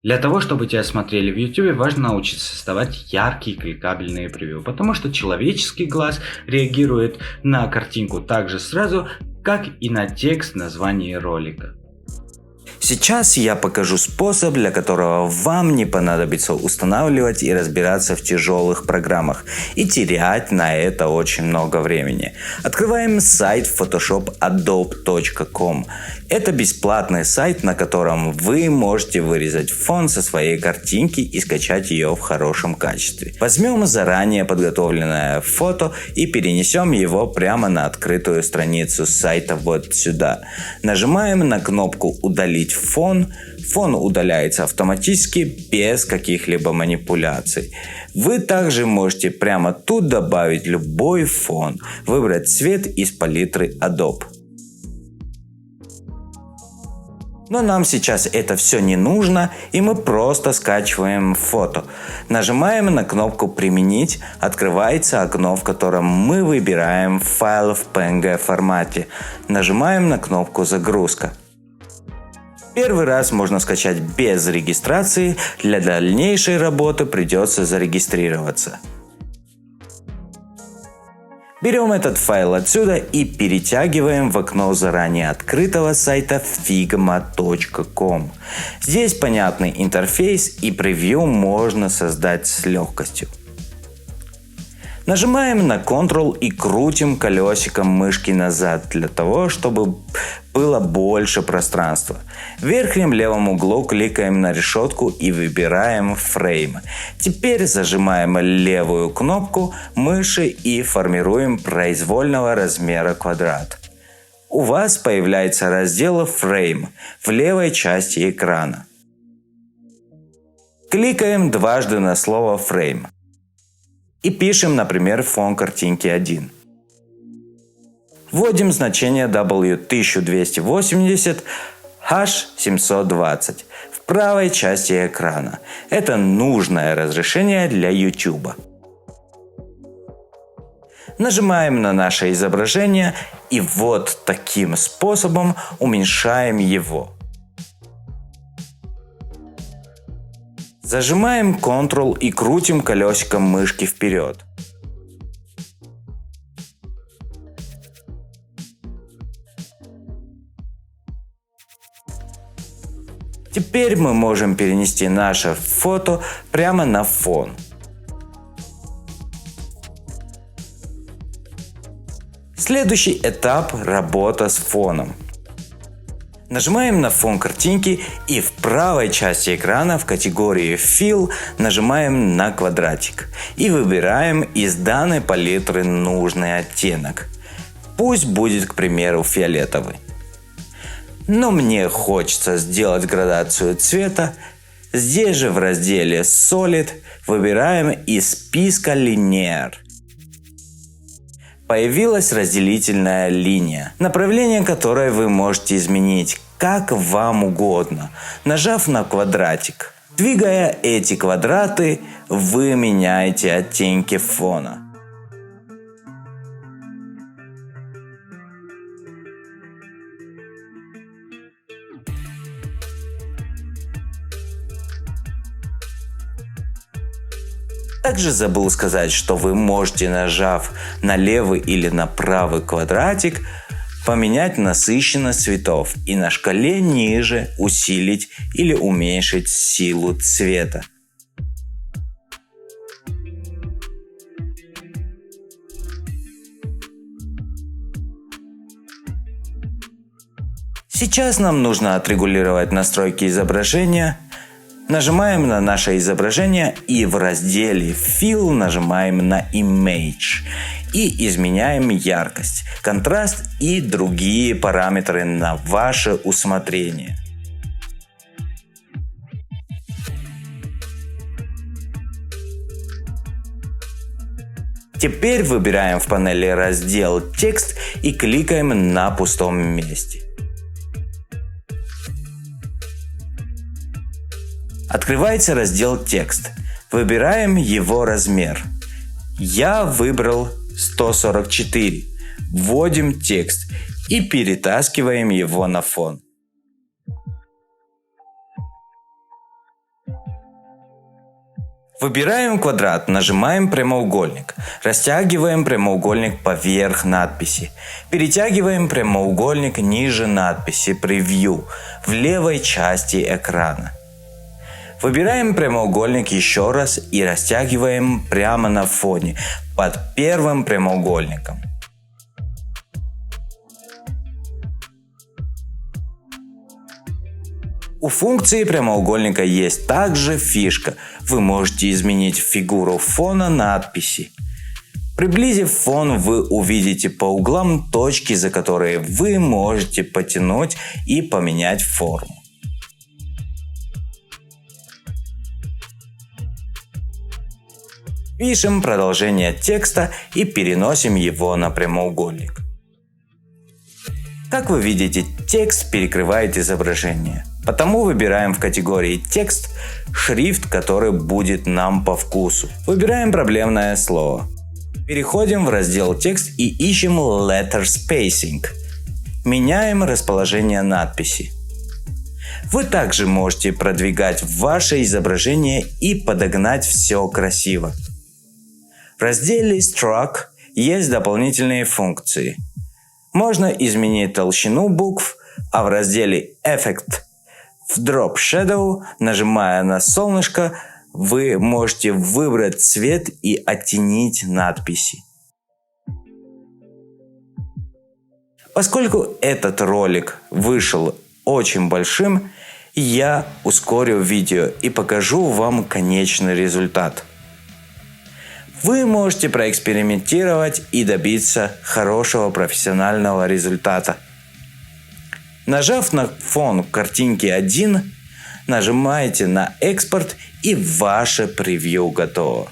Для того, чтобы тебя смотрели в YouTube, важно научиться создавать яркие кликабельные превью, потому что человеческий глаз реагирует на картинку так же сразу, как и на текст в названии ролика. Сейчас я покажу способ, для которого вам не понадобится устанавливать и разбираться в тяжелых программах и терять на это очень много времени. Открываем сайт photoshopadobe.com. Это бесплатный сайт, на котором вы можете вырезать фон со своей картинки и скачать ее в хорошем качестве. Возьмем заранее подготовленное фото и перенесем его прямо на открытую страницу сайта вот сюда. Нажимаем на кнопку «Удалить фон». Фон удаляется автоматически без каких-либо манипуляций. Вы также можете прямо тут добавить любой фон, выбрать цвет из палитры Adobe. Но нам сейчас это все не нужно, и мы просто скачиваем фото. Нажимаем на кнопку «Применить», открывается окно, в котором мы выбираем файл в PNG формате. Нажимаем на кнопку «Загрузка». Первый раз можно скачать без регистрации, для дальнейшей работы придется зарегистрироваться. Берем этот файл отсюда и перетягиваем в окно заранее открытого сайта figma.com. Здесь понятный интерфейс и превью можно создать с легкостью. Нажимаем на Ctrl и крутим колесиком мышки назад для того, чтобы было больше пространства. В верхнем левом углу кликаем на решетку и выбираем Frame. Теперь зажимаем левую кнопку мыши и формируем произвольного размера квадрат. У вас появляется раздел Frame в левой части экрана. Кликаем дважды на слово Frame. И пишем, например, фон картинки 1. Вводим значение W1280 H720 в правой части экрана. Это нужное разрешение для YouTube. Нажимаем на наше изображение и вот таким способом уменьшаем его. Зажимаем Ctrl и крутим колесиком мышки вперед. Теперь мы можем перенести наше фото прямо на фон. Следующий этап – работа с фоном. Нажимаем на фон картинки и в правой части экрана в категории Fill нажимаем на квадратик и выбираем из данной палитры нужный оттенок. Пусть будет, к примеру, фиолетовый. Но мне хочется сделать градацию цвета. Здесь же в разделе Solid выбираем из списка Linear. Появилась разделительная линия, направление которой вы можете изменить как вам угодно, нажав на квадратик. Двигая эти квадраты, вы меняете оттенки фона. Также забыл сказать, что вы можете, нажав на левый или на правый квадратик, поменять насыщенность цветов и на шкале ниже усилить или уменьшить силу цвета. Сейчас нам нужно отрегулировать настройки изображения. Нажимаем на наше изображение и в разделе Fill нажимаем на Image и изменяем яркость, контраст и другие параметры на ваше усмотрение. Теперь выбираем в панели раздел «Текст» и кликаем на пустом месте. Открывается раздел «Текст». Выбираем его размер. Я выбрал 144. Вводим текст и перетаскиваем его на фон. Выбираем квадрат, нажимаем прямоугольник. Растягиваем прямоугольник поверх надписи. Перетягиваем прямоугольник ниже надписи «Превью» в левой части экрана. Выбираем прямоугольник еще раз и растягиваем прямо на фоне, под первым прямоугольником. У функции прямоугольника есть также фишка. Вы можете изменить фигуру фона надписи. Приблизив фон, вы увидите по углам точки, за которые вы можете потянуть и поменять форму. Пишем продолжение текста и переносим его на прямоугольник. Как вы видите, текст перекрывает изображение. Потому выбираем в категории «Текст» шрифт, который будет нам по вкусу. Выбираем проблемное слово. Переходим в раздел «Текст» и ищем Letter Spacing. Меняем расположение надписи. Вы также можете продвигать ваше изображение и подогнать все красиво. В разделе Stroke есть дополнительные функции. Можно изменить толщину букв, а в разделе Effect в Drop Shadow, нажимая на солнышко, вы можете выбрать цвет и оттенить надписи. Поскольку этот ролик вышел очень большим, я ускорю видео и покажу вам конечный результат. Вы можете проэкспериментировать и добиться хорошего профессионального результата. Нажав на фон картинки 1, нажимаете на «Экспорт» и ваше превью готово.